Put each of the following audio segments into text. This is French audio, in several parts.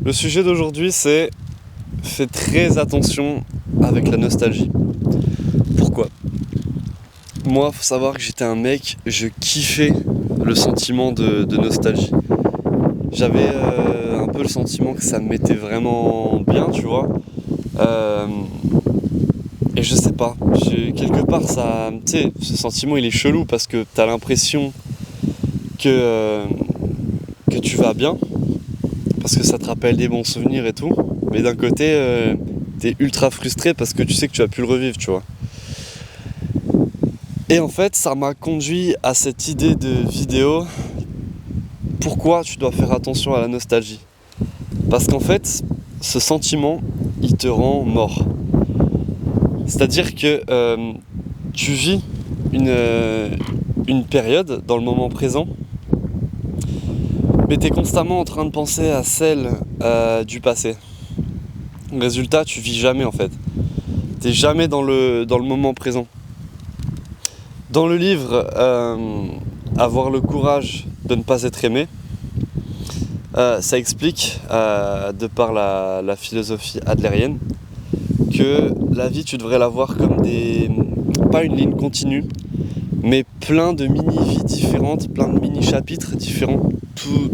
Le sujet d'aujourd'hui, c'est fais très attention avec la nostalgie. Pourquoi ? Moi, faut savoir que j'étais un mec, je kiffais le sentiment de nostalgie. J'avais un peu le sentiment que ça me mettait vraiment bien, tu vois. Et je sais pas, quelque part, ça, tu sais, ce sentiment il est chelou parce que t'as l'impression que tu vas bien, parce que ça te rappelle des bons souvenirs et tout, mais d'un côté, t'es ultra frustré parce que tu sais que tu vas plus le revivre, tu vois. Et en fait, ça m'a conduit à cette idée de vidéo. Pourquoi tu dois faire attention à la nostalgie ? Parce qu'en fait, ce sentiment, il te rend mort. C'est-à-dire que tu vis une période dans le moment présent, mais tu es constamment en train de penser à celle du passé. Résultat, tu vis jamais en fait. Tu n'es jamais dans le moment présent. Dans le livre Avoir le courage de ne pas être aimé, ça explique, de par la philosophie adlérienne, que la vie, tu devrais la voir comme pas une ligne continue, mais plein de mini-vies différentes, plein de mini-chapitres différents,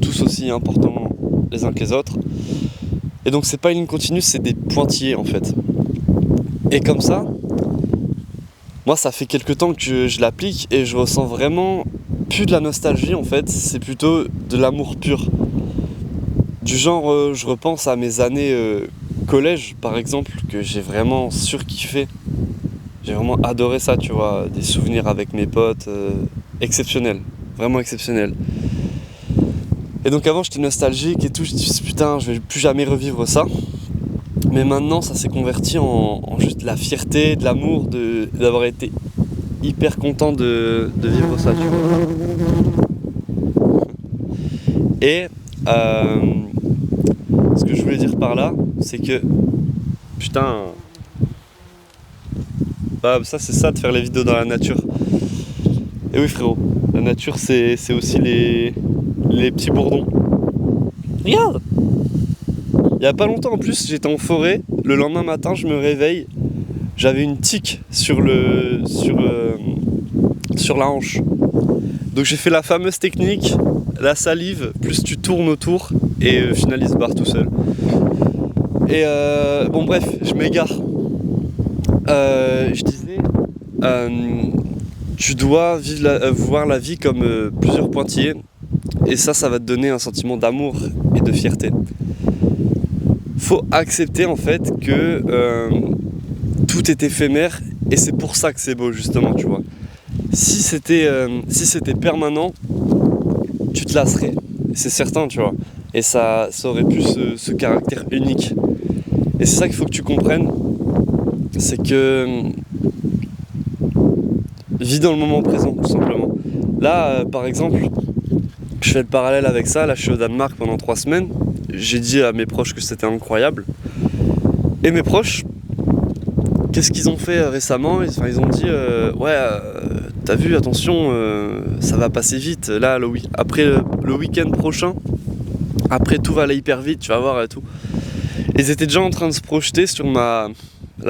tous aussi importants les uns que les autres. Et donc c'est pas une ligne continue, c'est des pointillés en fait. Et comme ça, moi ça fait quelques temps que je l'applique et je ressens vraiment plus de la nostalgie en fait, c'est plutôt de l'amour pur. Du genre, je repense à mes années collège par exemple, que j'ai vraiment surkiffé. J'ai vraiment adoré ça, tu vois, des souvenirs avec mes potes, exceptionnels, vraiment exceptionnels. Et donc avant j'étais nostalgique et tout, je dis putain je vais plus jamais revivre ça. Mais maintenant ça s'est converti en juste de la fierté, de l'amour, d'avoir été hyper content de vivre ça, tu vois. Et ce que je voulais dire par là, c'est que putain, bah ça c'est ça de faire les vidéos dans la nature. Et oui frérot, la nature c'est aussi les petits bourdons. Regarde! Il y a pas longtemps en plus, j'étais en forêt, le lendemain matin je me réveille, j'avais une tique sur la hanche. Donc j'ai fait la fameuse technique, la salive, plus tu tournes autour et finalement il se barre tout seul. Et bon bref, je m'égare. Je disais, tu dois voir la vie comme plusieurs pointillés, et ça va te donner un sentiment d'amour et de fierté. Faut accepter en fait que tout est éphémère, et c'est pour ça que c'est beau justement, tu vois. Si c'était permanent, tu te lasserais, c'est certain, tu vois. Et ça aurait plus ce caractère unique. Et c'est ça qu'il faut que tu comprennes, c'est que vis dans le moment présent, tout simplement. Là, par exemple, je fais le parallèle avec ça. Là, je suis au Danemark pendant 3 semaines. J'ai dit à mes proches que c'était incroyable. Et mes proches, qu'est-ce qu'ils ont fait récemment ? Ils ont dit t'as vu, attention, ça va passer vite. Là, après le week-end prochain, après tout va aller hyper vite, tu vas voir et tout. Et ils étaient déjà en train de se projeter sur la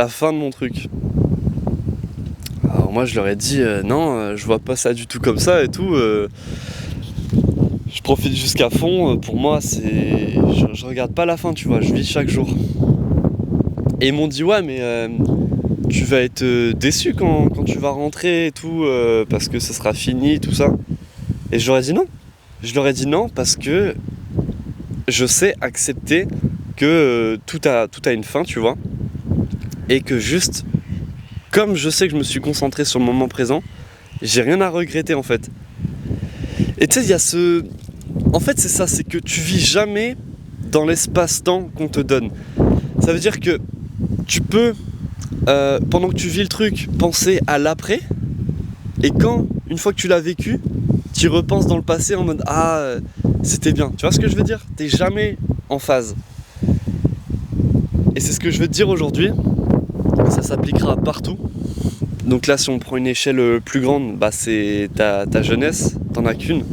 fin de mon truc. Alors moi je leur ai dit non, je vois pas ça du tout comme ça et tout. Je profite jusqu'à fond. Pour moi je regarde pas la fin, tu vois, je vis chaque jour. Et ils m'ont dit ouais mais tu vas être déçu quand tu vas rentrer et tout, parce que ça sera fini, tout ça. Et je leur ai dit non. Je leur ai dit non parce que je sais accepter que tout a une fin, tu vois. Et que juste, comme je sais que je me suis concentré sur le moment présent, j'ai rien à regretter en fait. Et tu sais, il y a en fait c'est ça, c'est que tu vis jamais dans l'espace-temps qu'on te donne. Ça veut dire que tu peux, pendant que tu vis le truc, penser à l'après. Et une fois que tu l'as vécu, tu y repenses dans le passé en mode c'était bien. Tu vois ce que je veux dire ? T'es jamais en phase. Et c'est ce que je veux te dire aujourd'hui. Ça s'appliquera partout. Donc là, si on prend une échelle plus grande, bah c'est ta jeunesse, t'en as qu'une.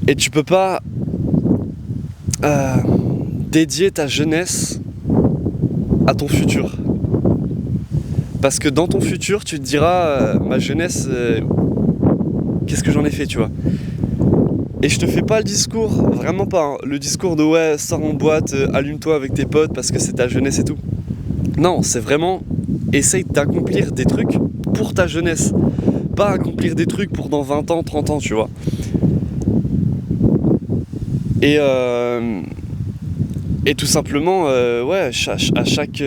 Et tu peux pas dédier ta jeunesse à ton futur. Parce que dans ton futur, tu te diras, ma jeunesse, qu'est-ce que j'en ai fait, tu vois. Et je te fais pas le discours, vraiment pas, hein, le discours de ouais, sors en boîte, allume-toi avec tes potes parce que c'est ta jeunesse et tout. Non, c'est vraiment, essaye d'accomplir des trucs pour ta jeunesse. Pas accomplir des trucs pour dans 20 ans, 30 ans, tu vois. Et tout simplement, ouais, à chaque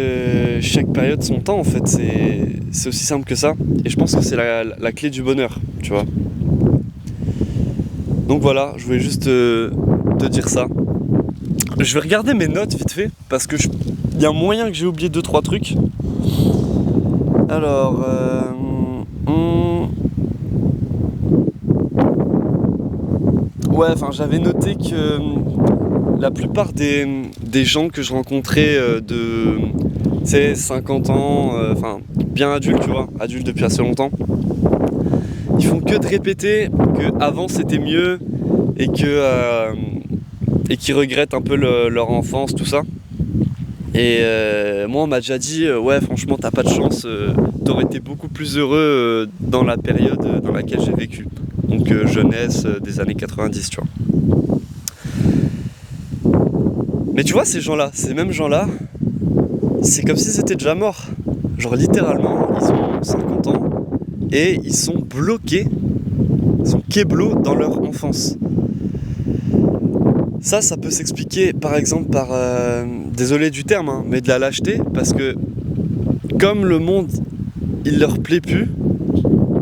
période son temps, en fait, c'est aussi simple que ça. Et je pense que c'est la clé du bonheur, tu vois. Donc voilà, je voulais juste te dire ça. Je vais regarder mes notes vite fait, parce que il y a moyen que j'ai oublié 2-3 trucs. Alors, ouais, enfin, j'avais noté que la plupart des gens que je rencontrais de, tu sais, 50 ans, enfin, bien adultes, tu vois, adultes depuis assez longtemps, ils font que de répéter qu'avant c'était mieux et qu'ils regrettent un peu leur enfance, tout ça. Et moi on m'a déjà dit ouais franchement t'as pas de chance, t'aurais été beaucoup plus heureux dans la période dans laquelle j'ai vécu. Donc jeunesse des années 90, tu vois. Mais tu vois ces gens-là, ces mêmes gens-là, c'est comme s'ils étaient déjà morts. Genre littéralement, ils ont 50 ans et ils sont bloqués, ils sont kéblos dans leur enfance. Ça peut s'expliquer par exemple par, désolé du terme, hein, mais de la lâcheté, parce que comme le monde, il leur plaît plus,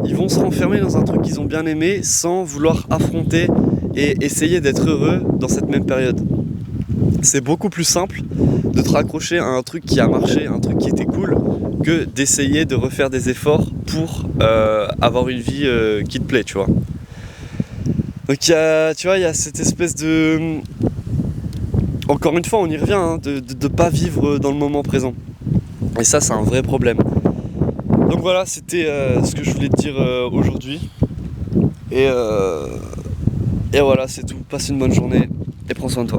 ils vont se renfermer dans un truc qu'ils ont bien aimé sans vouloir affronter et essayer d'être heureux dans cette même période. C'est beaucoup plus simple de te raccrocher à un truc qui a marché, un truc qui était cool, que d'essayer de refaire des efforts pour avoir une vie qui te plaît, tu vois. Donc tu vois, il y a cette espèce de... Encore une fois, on y revient, hein, de pas vivre dans le moment présent. Et ça, c'est un vrai problème. Donc voilà, c'était ce que je voulais te dire aujourd'hui. Et voilà, c'est tout. Passe une bonne journée et prends soin de toi.